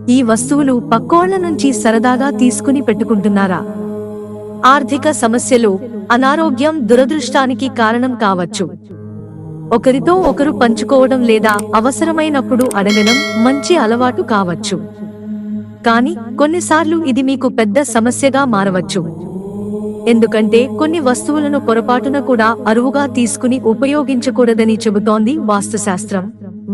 ఈ వస్తువులు పక్కోళ్ల నుంచి సరదాగా తీసుకుని పెట్టుకుంటున్నారా? ఆర్థిక సమస్యలు, అనారోగ్యం దురదృష్టానికి కారణం కావచ్చు. ఒకరితో ఒకరు పంచుకోవడం లేదా అవసరమైనప్పుడు అడగడం మంచి అలవాటు కావచ్చు. కానీ కొన్నిసార్లు ఇది మీకు పెద్ద సమస్యగా మారవచ్చు. ఎందుకంటే కొన్ని వస్తువులను పొరపాటున కూడా అరువుగా తీసుకుని ఉపయోగించకూడదని చెబుతోంది వాస్తుశాస్త్రం.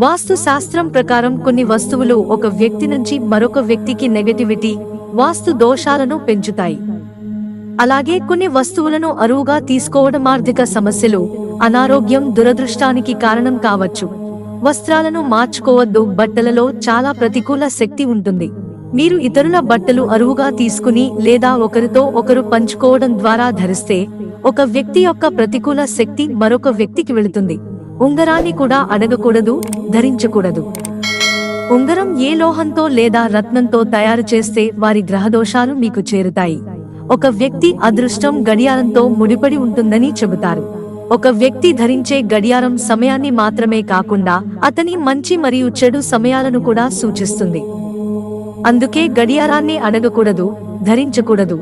వాస్తుశాస్త్రం ప్రకారం కొన్ని వస్తువులు ఒక వ్యక్తి నుంచి మరొక వ్యక్తికి నెగటివిటీ, వాస్తు దోషాలను పెంచుతాయి. అలాగే కొన్ని వస్తువులను అరువుగా తీసుకోవడం ఆర్థిక సమస్యలు, అనారోగ్యం దురదృష్టానికి కారణం కావచ్చు. వస్త్రాలను మార్చుకోవద్దు. బట్టలలో చాలా ప్రతికూల శక్తి ఉంటుంది. మీరు ఇతరుల బట్టలు అరువుగా తీసుకుని లేదా ఒకరితో ఒకరు పంచుకోవడం ద్వారా ధరిస్తే ఒక వ్యక్తి యొక్క ప్రతికూల శక్తి మరొక వ్యక్తికి వెళుతుంది. ఉంగరాన్ని కూడా అడగకూడదు, ధరించకూడదు. ఉంగరం ఏ లోహంతో లేదా రత్నంతో తయారు చేస్తే వారి గ్రహదోషాలు మీకు చేరుతాయి. ఒక వ్యక్తి అదృష్టం గడియారంతో ముడిపడి ఉంటుందని చెబుతారు. ఒక వ్యక్తి ధరించే గడియారం సమయాన్ని మాత్రమే కాకుండా అతని మంచి మరియు చెడు సమయాలను కూడా సూచిస్తుంది. అందుకే గడియారాన్ని అడగకూడదు, ధరించకూడదు.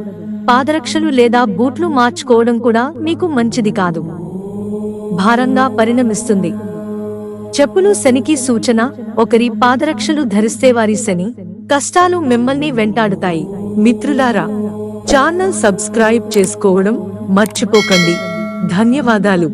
పాదరక్షలు లేదా బూట్లు మార్చుకోవడం కూడా మీకు మంచిది కాదు, భారంగా పరిణమిస్తుంది. చెప్పులు శనికి సూచన. ఒకరి పాదరక్షలు ధరిస్తే వారి శని కష్టాలు మిమ్మల్ని వెంటాడుతాయి. మిత్రులారా, ఛానల్ సబ్స్క్రైబ్ చేసుకోవడం మర్చిపోకండి. ధన్యవాదాలు.